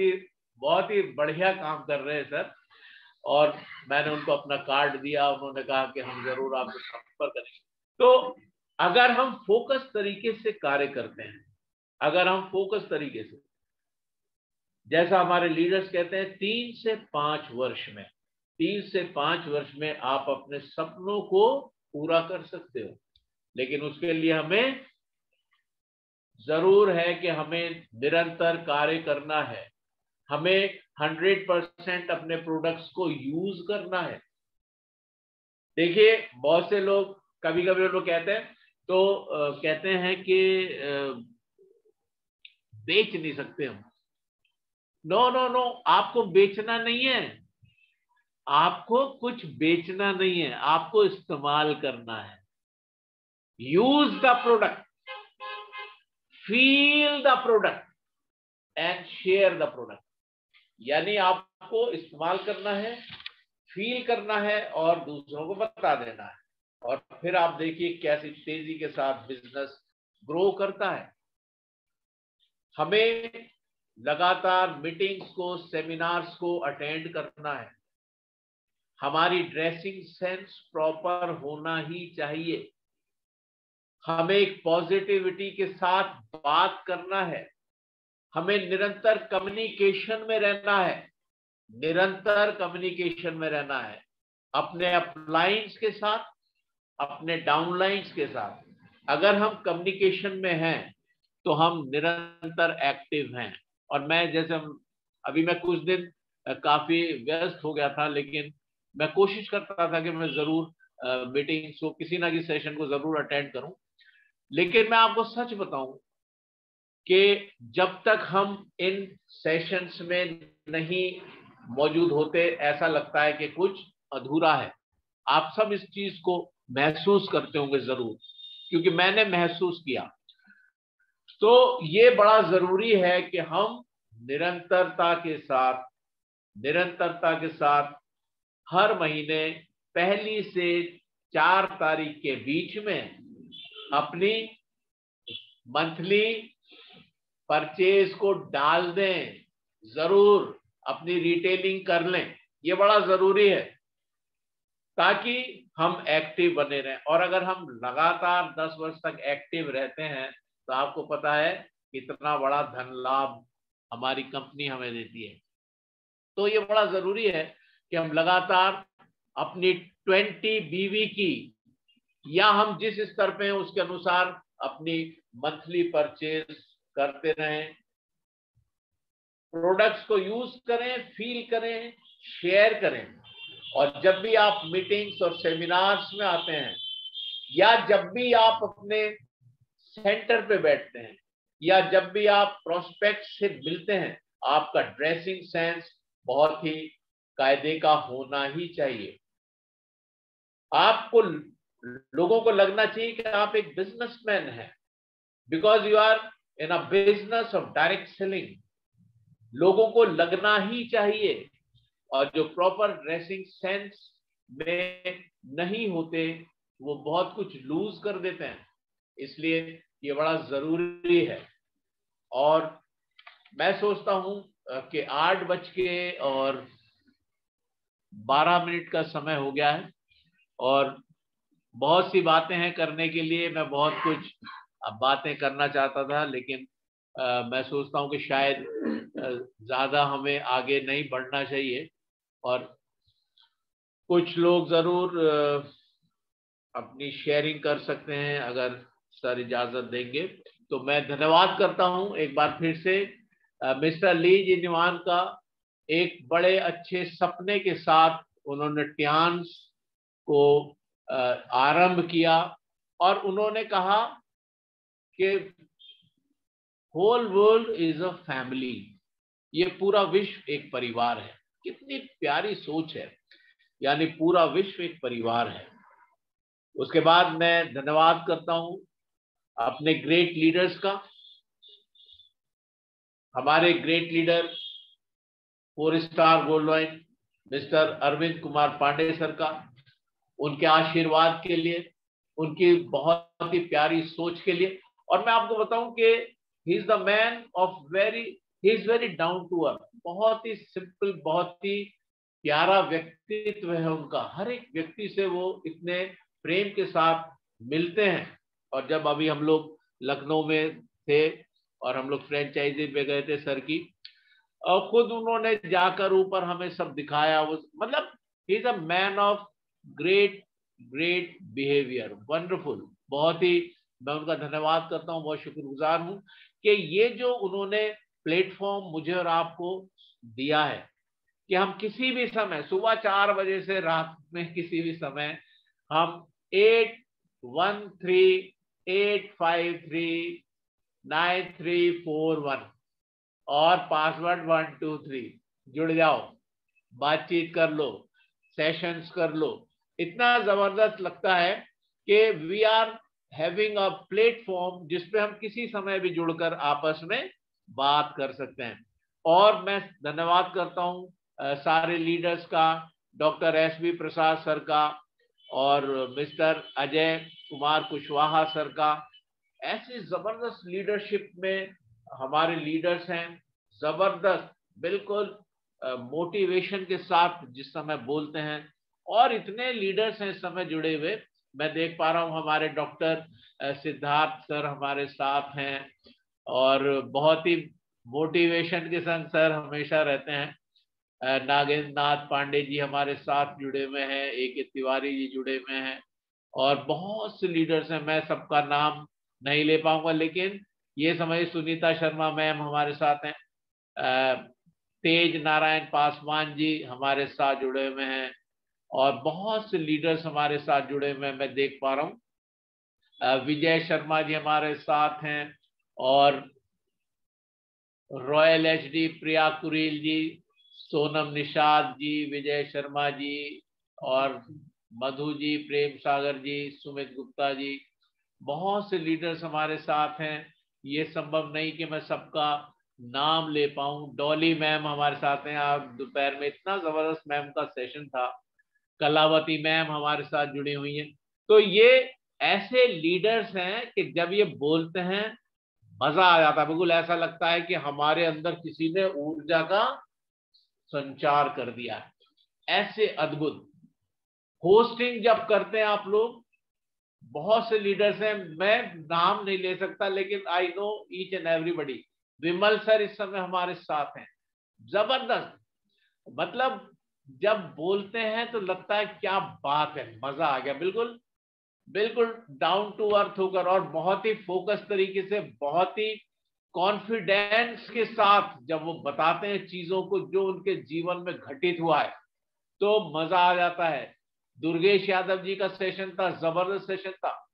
Speaker 1: ही बढ़िया काम कर रहे हैं सर। और मैंने उनको अपना कार्ड दिया, उन्होंने कहा कि हम जरूर आपसे संपर्क करेंगे। तो अगर हम फोकस तरीके से कार्य करते हैं, अगर हम फोकस तरीके से, जैसा हमारे लीडर्स कहते हैं, 3 से 5 वर्ष में, 3 से 5 वर्ष में आप अपने सपनों को पूरा कर सकते हो। लेकिन उसके लिए हमें जरूर है कि हमें निरंतर कार्य करना है, हमें 100% अपने प्रोडक्ट्स को यूज करना है। देखिए, बहुत से लोग कभी कभी लोग कहते हैं, तो कहते हैं कि बेच नहीं सकते हम। नो नो नो, आपको बेचना नहीं है, आपको कुछ बेचना नहीं है, आपको इस्तेमाल करना है। Use the product, feel the product and share the product. यानी आपको इस्तेमाल करना है, फील करना है, और दूसरों को बता देना है। और फिर आप देखिए कैसी तेजी के साथ बिजनेस ग्रो करता है। हमें लगातार मीटिंग्स को, सेमिनार्स को अटेंड करना है। हमारी ड्रेसिंग सेंस प्रॉपर होना ही चाहिए। हमें एक पॉजिटिविटी के साथ बात करना है। हमें निरंतर कम्युनिकेशन में रहना है, निरंतर कम्युनिकेशन में रहना है, अपने अपलाइंस के साथ, अपने डाउनलाइंस के साथ। अगर हम कम्युनिकेशन में हैं तो हम निरंतर एक्टिव हैं। और मैं जैसे अभी मैं कुछ दिन काफी व्यस्त हो गया था, लेकिन मैं कोशिश करता था कि मैं जरूर मीटिंग्स को, किसी ना किसी सेशन को जरूर अटेंड करूं। लेकिन मैं आपको सच बताऊं कि जब तक हम इन सेशंस में नहीं मौजूद होते, ऐसा लगता है कि कुछ अधूरा है। आप सब इस चीज को महसूस करते होंगे जरूर, क्योंकि मैंने महसूस किया। तो ये बड़ा जरूरी है कि हम निरंतरता के साथ हर महीने 1 से 4 तारीख के बीच में अपनी मंथली परचेज को डाल दें, जरूर अपनी रिटेलिंग कर लें। ये बड़ा जरूरी है ताकि हम एक्टिव बने रहें। और अगर हम लगातार 10 वर्ष तक एक्टिव रहते हैं तो आपको पता है कितना बड़ा धन लाभ हमारी कंपनी हमें देती है। तो ये बड़ा जरूरी है कि हम लगातार अपनी 20 बीवी की, या हम जिस स्तर पे हैं उसके अनुसार अपनी मंथली परचेज करते रहें, प्रोडक्ट्स को यूज करें, फील करें, शेयर करें। और जब भी आप मीटिंग्स और सेमिनार्स में आते हैं, या जब भी आप अपने सेंटर पे बैठते हैं, या जब भी आप प्रोस्पेक्ट से मिलते हैं, आपका ड्रेसिंग सेंस बहुत ही कायदे का होना ही चाहिए। आपको, लोगों को लगना चाहिए कि आप एक बिजनेसमैन हैं, because you are in a business of direct selling. लोगों को लगना ही चाहिए। और जो प्रॉपर ड्रेसिंग सेंस में नहीं होते, वो बहुत कुछ लूज कर देते हैं। इसलिए ये बड़ा जरूरी है। और मैं सोचता हूं कि 8:12 का समय हो गया है, और बहुत सी बातें हैं करने के लिए। मैं बहुत कुछ बातें करना चाहता था, लेकिन मैं सोचता हूं कि शायद ज्यादा हमें आगे नहीं बढ़ना चाहिए। और कुछ लोग जरूर अपनी शेयरिंग कर सकते हैं, अगर सर इजाजत देंगे तो। मैं धन्यवाद करता हूं एक बार फिर से मिस्टर ली जिन्वान का, एक बड़े अच्छे सपने के साथ उन्होंने ट्यान्स को आरंभ किया और उन्होंने कहा कि whole world is a family, ये पूरा विश्व एक परिवार है। कितनी प्यारी सोच है, यानी पूरा विश्व एक परिवार है। उसके बाद मैं धन्यवाद करता हूं अपने ग्रेट लीडर्स का। हमारे great leader 4 star gold line mister Arvind Kumar Pande sir का, उनके आशीर्वाद के लिए, उनकी बहुत ही प्यारी सोच के लिए। और मैं आपको बताऊं कि he is the man of he is very down to earth, बहुत ही सिंपल, बहुत ही प्यारा व्यक्तित्व है उनका। हर एक व्यक्ति से वो इतने प्रेम के साथ मिलते हैं। और जब अभी हम लोग लखनऊ में थे और हम लोग फ्रेंचाइजी पे गए थे सर की, और खुद उन्होंने जाकर ऊपर हमें सब दिखाया। वो मतलब he is a man of great great behaviour, wonderful. बहुत ही मैं उनका धन्यवाद करता हूँ, बहुत शुक्रगुजार हूँ कि ये जो उन्होंने प्लेटफॉर्म मुझे और आपको दिया है कि हम किसी भी समय, सुबह 4 बजे से रात में किसी भी समय, हम 8138539341 और पासवर्ड 123 जुड़ जाओ, बातचीत कर लो, सेशंस कर लो। इतना जबरदस्त लगता है कि we are having a platform जिसपे हम किसी समय भी जुड़कर आपस में बात कर सकते हैं। और मैं धन्यवाद करता हूं सारे लीडर्स का, डॉक्टर एस.बी. प्रसाद सर का और मिस्टर अजय कुमार कुशवाहा सर का। ऐसी जबरदस्त लीडरशिप में हमारे लीडर्स हैं, जबरदस्त, बिल्कुल मोटिवेशन के साथ जिस समय बोलते हैं। और इतने लीडर्स हैं इस समय जुड़े हुए, मैं देख पा रहा हूं हमारे डॉक्टर सिद्धार्थ सर हमारे साथ हैं और बहुत ही मोटिवेशन के संग सर हमेशा रहते हैं। नागेंद्र नाथ पांडे जी हमारे साथ जुड़े हुए हैं, ए.के. तिवारी जी जुड़े हुए हैं और बहुत से लीडर्स हैं। मैं सबका नाम नहीं ले पाऊंगा, लेकिन ये समझिए सुनीता शर्मा मैम हमारे साथ हैं, तेज नारायण पासवान जी हमारे साथ जुड़े हुए हैं और बहुत से लीडर्स हमारे साथ जुड़े हुए हैं, मैं देख पा रहा हूँ। विजय शर्मा जी हमारे साथ हैं और रॉयल एचडी प्रिया कुरील जी, सोनम निषाद जी, विजय शर्मा जी और मधु जी, प्रेम सागर जी, सुमित गुप्ता जी, बहुत से लीडर्स हमारे साथ हैं। ये संभव नहीं कि मैं सबका नाम ले पाऊं। डॉली मैम हमारे साथ हैं, आज दोपहर में इतना जबरदस्त मैम का सेशन था। कलावती मैम हमारे साथ जुड़ी हुई हैं। तो ये ऐसे लीडर्स हैं कि जब ये बोलते हैं मजा आ जाता है, बिल्कुल ऐसा लगता है कि हमारे अंदर किसी ने ऊर्जा का संचार कर दिया है। ऐसे अद्भुत होस्टिंग जब करते हैं आप लोग, बहुत से लीडर्स हैं, मैं नाम नहीं ले सकता लेकिन I know each and everybody. Vimal sir इस समय हमारे साथ हैं, जबरदस्त, मतलब जब बोलते हैं तो लगता है क्या बात है, मजा आ गया। बिल्कुल बिल्कुल डाउन टू अर्थ होकर और बहुत ही फोकस तरीके से, बहुत ही कॉन्फिडेंस के साथ जब वो बताते हैं चीजों को जो उनके जीवन में घटित हुआ है तो मजा आ जाता है। दुर्गेश यादव जी का सेशन था, जबरदस्त सेशन था।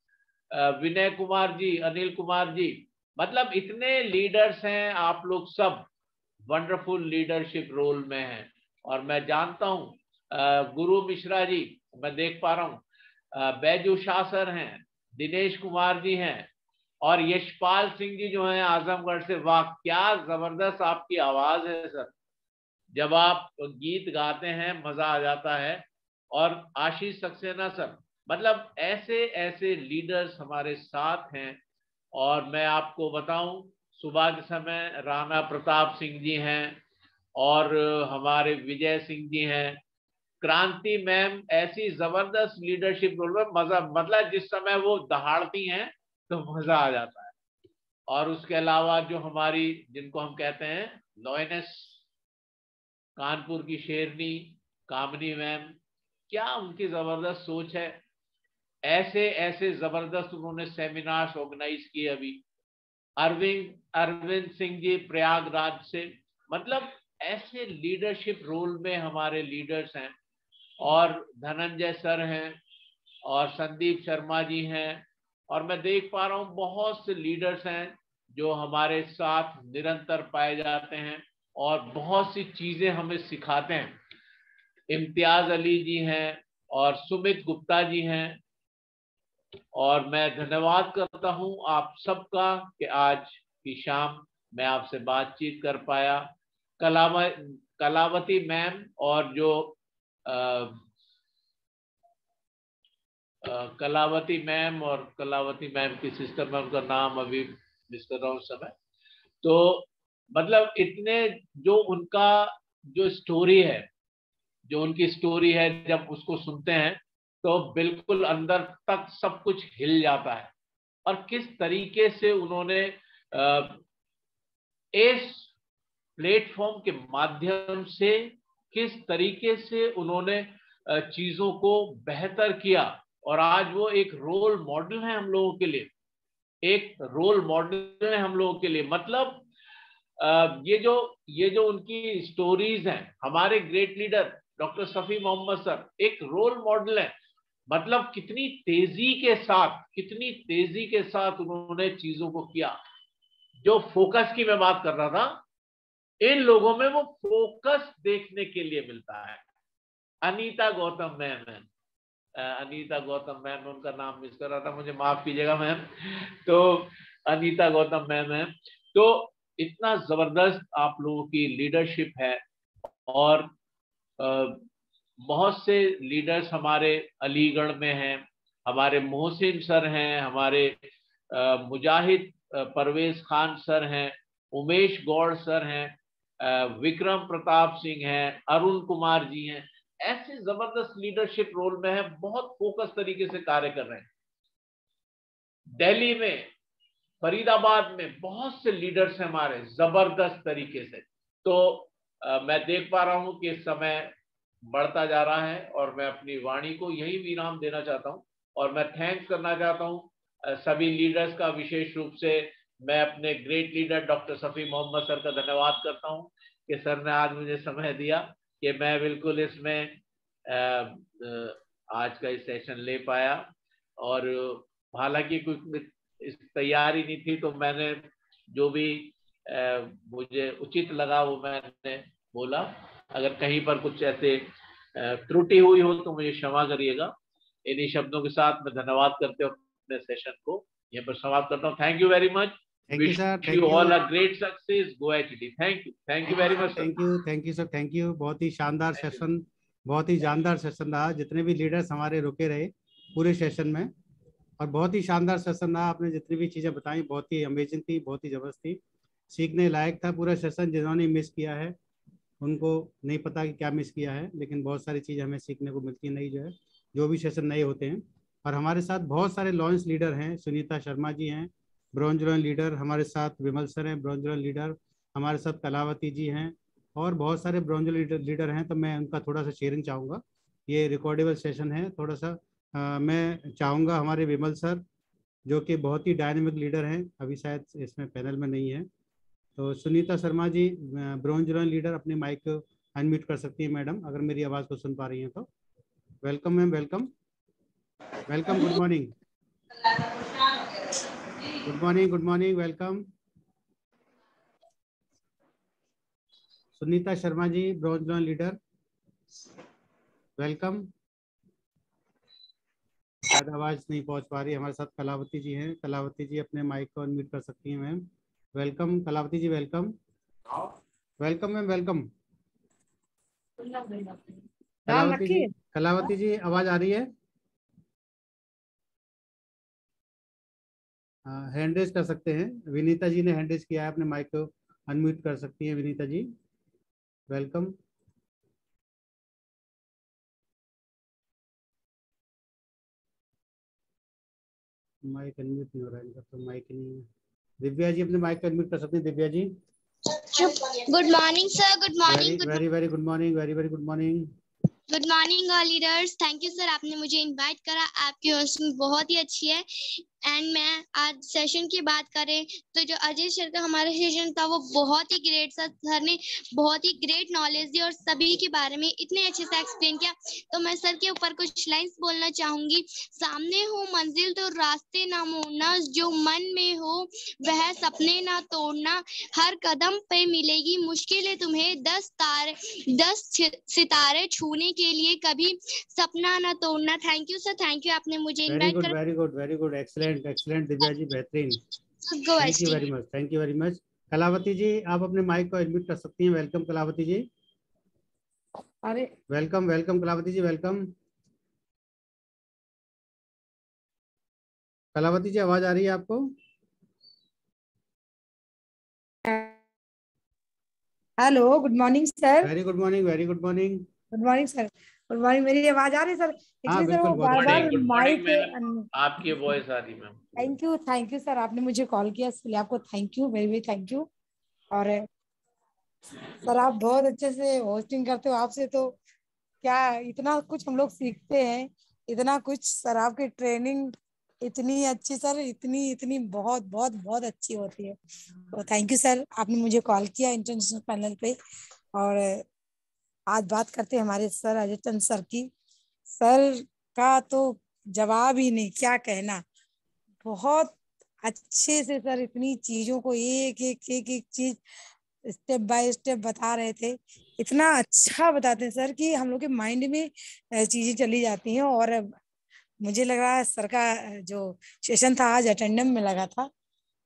Speaker 1: विनय कुमार जी, अनिल कुमार जी, मतलब इतने लीडर्स हैं, आप लोग सब वंडरफुल लीडरशिप रोल में हैं। और मैं जानता हूं गुरु मिश्रा जी, मैं देख पा रहा हूं, बैजू शाह सर हैं, दिनेश कुमार जी हैं और यशपाल सिंह जी जो हैं आजमगढ़ से। वाह क्या जबरदस्त आपकी आवाज है सर, जब आप गीत गाते हैं मजा आ जाता है। और आशीष सक्सेना सर, मतलब ऐसे ऐसे लीडर्स हमारे साथ हैं। और मैं आपको बताऊं, सुबह के समय राणा प्रताप सिंह जी हैं और हमारे विजय सिंह जी हैं, क्रांति मैम ऐसी जबरदस्त लीडरशिप रोल में, मजा, मतलब जिस समय वो दहाड़ती हैं तो मजा आ जाता है। और उसके अलावा जो हमारी, जिनको हम कहते हैं लॉयनेस, कानपुर की शेरनी कामनी मैम, क्या उनकी जबरदस्त सोच है। ऐसे ऐसे जबरदस्त उन्होंने सेमिनार्स ऑर्गेनाइज किए अभी। अरविंद सिंह जी प्रयागराज से, मतलब ऐसे लीडरशिप रोल में हमारे लीडर्स हैं। और धनंजय सर हैं और संदीप शर्मा जी हैं, और मैं देख पा रहा हूँ बहुत से लीडर्स हैं जो हमारे साथ निरंतर पाए जाते हैं और बहुत सी चीजें हमें सिखाते हैं। इम्तियाज अली जी हैं और सुमित गुप्ता जी हैं, और मैं धन्यवाद करता हूं आप सबका कि आज की शाम मैं आपसे बातचीत कर पाया। कलावती मैम और जो कलावती मैम और कलावती मैम की सिस्टर में उनका नाम अभी मिस कर रहा हूँ उस समय, तो मतलब इतने जो उनका जो स्टोरी है, जो उनकी स्टोरी है, जब उसको सुनते हैं तो बिल्कुल अंदर तक सब कुछ हिल जाता है। और किस तरीके से उन्होंने इस प्लेटफॉर्म के माध्यम से किस तरीके से उन्होंने चीजों को बेहतर किया, और आज वो एक रोल मॉडल है हम लोगों के लिए, एक रोल मॉडल है हम लोगों के लिए। मतलब ये जो उनकी स्टोरीज हैं, हमारे great leader doctor Shafi Mohammad sir एक रोल मॉडल है। मतलब कितनी तेजी के साथ उन्होंने चीजों को किया। जो फोकस की मैं बात कर रहा था, इन लोगों में वो फोकस देखने के लिए मिलता है। अनीता गौतम मैम है, अनीता गौतम मैम, उनका नाम मिस कर रहा था, मुझे माफ कीजिएगा मैम। तो अनीता गौतम मैम है। तो इतना जबरदस्त आप लोगों की लीडरशिप है, और बहुत से लीडर्स हमारे अलीगढ़ में हैं, हमारे मोहसिन सर हैं, हमारे मुजाहिद परवेज खान सर हैं, उमेश गौड़ सर हैं, विक्रम प्रताप सिंह हैं, अरुण कुमार जी हैं। ऐसे जबरदस्त लीडरशिप रोल में है, बहुत फोकस तरीके से कार्य कर रहे हैं। दिल्ली में, फरीदाबाद में बहुत से लीडर्स हैं हमारे जबरदस्त तरीके से। तो मैं देख पा रहा हूं कि इस समय बढ़ता जा रहा है, और मैं अपनी वाणी को यही विराम देना चाहता हूं, और मैं थैंक्स करना चाहता हूं सभी लीडर्स का। विशेष रूप से मैं अपने great leader doctor Shafi Mohammad sir का धन्यवाद करता हूं कि सर ने आज मुझे समय दिया कि मैं बिल्कुल इसमें आज का इस सेशन ले पाया। और हालांकि कुछ इस तैयारी नहीं थी, तो मैंने जो भी मुझे उचित लगा वो मैंने बोला। अगर कहीं पर कुछ ऐसे त्रुटि हुई हो तो मुझे क्षमा करिएगा। इन्हीं शब्दों के साथ मैं धन्यवाद करते हुए अपने सेशन को यहाँ पर समाप्त करता हूँ। Thank you very much. Wish you all a great success. Go HD. Thank you very much.
Speaker 2: Thank you sir, thank you. बहुत ही शानदार सेशन, बहुत ही जानदार सेशन रहा। जितने भी लीडर्स हमारे रुके रहे पूरे सेशन में, और बहुत ही शानदार सेशन रहा। आपने जितनी भी चीज़ें बताई बहुत ही अमेजिंग थी, बहुत ही जबरदस्त थी, सीखने लायक था पूरा सेशन। जिन्होंने मिस किया है उनको नहीं पता कि क्या मिस किया है, लेकिन बहुत सारी चीज़ हमें सीखने को मिलती है नई, जो भी सेशन नए होते हैं। और हमारे साथ बहुत सारे लॉन्च लीडर हैं। सुनीता शर्मा जी हैं ब्रॉन्ज रॉयल लीडर, हमारे साथ विमल सर हैं ब्रॉन्ज रॉयल लीडर, हमारे साथ कलावती जी हैं, और बहुत सारे ब्रॉन्ज लीडर हैं। तो मैं उनका थोड़ा सा शेयरिंग चाहूँगा। ये रिकॉर्डेबल सेशन है, थोड़ा सा मैं चाहूँगा हमारे विमल सर जो कि बहुत ही डायनेमिक लीडर हैं, अभी शायद इसमें पैनल में नहीं है। तो Sunita Sharma ji bronze royal leader, अपनी माइक अनम्यूट कर सकती है मैडम, अगर मेरी आवाज़ को सुन पा रही हैं तो। Welcome ma'am, welcome welcome. Good morning, good morning, good morning, welcome. Sunita Sharma ji bronze royal leader, welcome. शायद आवाज नहीं पहुंच पा रही। हमारे साथ कलावती जी हैं, कलावती जी अपने माइक को अनम्यूट कर सकती हैं ma'am. Welcome Kalavati ji, welcome. Welcome ma'am, welcome. Kalavati ji आवाज आ रही है? हैंड रेज कर सकते हैं। विनीता जी ने हैंड रेज किया है, अपने माइक को अनम्यूट कर सकती हैं Vinita ji, welcome. Mic unmute नहीं हो रहा है इनका, तो माइक नहीं है। दिव्या जी अपने माइक को अनम्यूट कर सकते हैं, Divya ji.
Speaker 3: Good morning sir, good morning.
Speaker 2: Very good morning, very good morning.
Speaker 3: Good morning all leaders. Thank you sir, आपने मुझे इनवाइट करा। आपकी होस्ट बहुत ही अच्छी है। एंड मैं आज सेशन की बात करें तो जो अजय सर का हमारा सेशन था वो बहुत ही ग्रेट था। सर ने बहुत ही ग्रेट नॉलेज दी और सभी के बारे में इतने अच्छे से एक्सप्लेन किया। तो मैं सर के ऊपर कुछ लाइंस बोलना चाहूंगी। सामने हो मंजिल तो रास्ते ना मोड़ना, जो मन में हो वह सपने ना तोड़ना, हर कदम पे मिलेगी मुश्किलें तुम्हें 10 सितारे छूने के लिए, कभी सपना ना तोड़ना। Thank you sir, thank you आपने मुझे
Speaker 2: वेरी
Speaker 3: इनवाइट
Speaker 2: गुड,
Speaker 3: कर।
Speaker 2: Very good, very good, excellent, excellent Divya ji, बेहतरीन।
Speaker 3: Go
Speaker 2: thank you very much, thank you very much. Kalavati ji, आप अपने माइक को अनम्यूट कर सकती हैं। वेलकम कलावती जी।
Speaker 4: अरे
Speaker 2: welcome, welcome Kalavati ji, welcome. Kalavati ji, आवाज आ रही है आपको?
Speaker 4: Hello, good morning sir.
Speaker 2: Very good morning, very good morning.
Speaker 4: Good morning sir, good morning. मेरी आवाज आ रही है सर?
Speaker 2: हाँ
Speaker 4: एक्चुअली सर
Speaker 2: बिल्कुल,
Speaker 4: वो
Speaker 2: बहुत
Speaker 4: बार
Speaker 2: अच्छी आ
Speaker 4: बार
Speaker 2: रही
Speaker 1: गुड
Speaker 2: है।
Speaker 1: Morning
Speaker 4: mic.
Speaker 1: मैम, आपकी वॉइस आ रही मैम।
Speaker 4: थैंक यू सर, आपने मुझे कॉल किया इसके लिए आपको thank you, very very thank you. और सर आप बहुत अच्छे से होस्टिंग करते हो। आपसे तो क्या इतना कुछ हम लोग सीखते हैं, इतना कुछ सर। आपकी ट्रेनिंग इतनी अच्छी सर, इतनी इतनी बहुत बहुत बहुत अच्छी होती है। तो थैंक यू सर, आपने मुझे कॉल किया इंटरनेशनल पैनल पे। और आज बात करते हैं हमारे सर अजय चंद सर की। सर का तो जवाब ही नहीं, क्या कहना। बहुत अच्छे से सर इतनी चीजों को एक एक एक एक चीज स्टेप बाय स्टेप बता रहे थे। इतना अच्छा बताते हैं सर कि हम लोग के माइंड में चीजें चली जाती हैं। और मुझे लग रहा है सर का जो सेशन था आज अटेंडम में लगा था,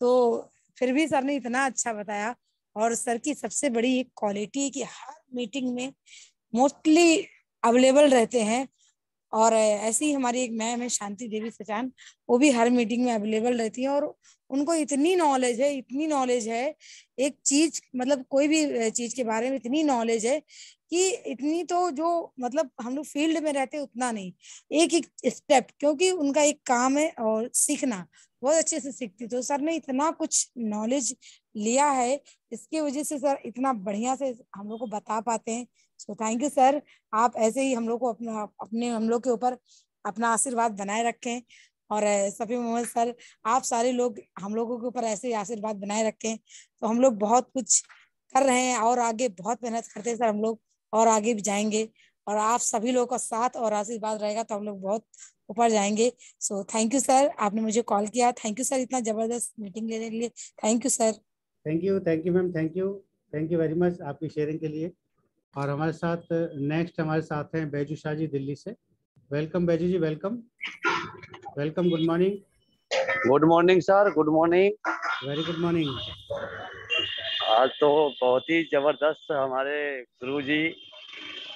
Speaker 4: तो फिर भी सर ने इतना अच्छा बताया। और सर की सबसे बड़ी एक क्वालिटी है कि हर मीटिंग में मोस्टली अवेलेबल रहते हैं। और ऐसी ही हमारी एक मैम है शांति देवी सचान, वो भी हर मीटिंग में अवेलेबल रहती है। और उनको इतनी नॉलेज है, इतनी नॉलेज है एक चीज, मतलब कोई भी चीज के बारे में इतनी नॉलेज है कि इतनी तो जो मतलब हम लोग फील्ड में रहते उतना नहीं, एक एक स्टेप, क्योंकि उनका एक काम है और सीखना बहुत अच्छे से सीखती। तो सर ने इतना कुछ नॉलेज लिया है, इसकी वजह से सर इतना बढ़िया से हम लोग को बता पाते हैं। So thank you sir. आप ऐसे ही हम लोग को अपने हम लोग के ऊपर अपना आशीर्वाद बनाए रखें। और सफी मोहम्मद सर, आप सारे लोग हम लोगों के ऊपर ऐसे ही आशीर्वाद बनाए रखें। तो हम लोग बहुत कुछ कर रहे हैं और आगे बहुत मेहनत करते हैं सर हम लोग, और आगे भी जाएंगे। और आप सभी लोगों का साथ और आशीर्वाद रहेगा तो हम लोग बहुत ऊपर जाएंगे। सो थैंक यू सर, आपने मुझे कॉल किया। थैंक यू सर इतना जबरदस्त मीटिंग लेने के लिए। Thank you sir.
Speaker 2: Thank you ma'am, thank you very much आपकी शेयरिंग के लिए। और हमारे साथ नेक्स्ट हमारे साथ हैं बैजू शाह जी दिल्ली से। Welcome Baiju ji, welcome, welcome, good morning.
Speaker 5: Good morning sir, good morning.
Speaker 2: Very good morning.
Speaker 5: आज तो बहुत ही जबरदस्त हमारे गुरुजी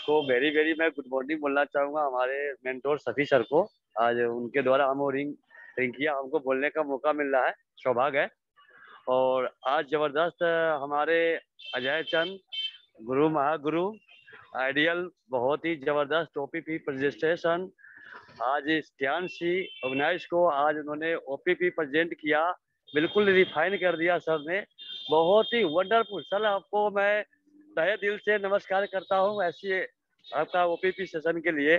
Speaker 5: को वेरी वेरी मैं गुड मॉर्निंग बोलना चाहूँगा। हमारे मेंटोर सफी सर को आज उनके द्वारा हम रिंग किया, हमको बोलने का मौका मिल रहा है, सौभाग्य है। और आज जबरदस्त हमारे अजय चंद गुरु महागुरु आइडियल, बहुत ही जबरदस्त ओपीपी प्रेजेंटेशन। आज स्टैन सी अविनाश को आज उन्होंने ओपीपी प्रेजेंट किया, बिल्कुल रिफाइन कर दिया सर ने, बहुत ही वंडरफुल। सर आपको मैं तहे दिल से नमस्कार करता हूँ ऐसी आपका ओपीपी सेशन के लिए।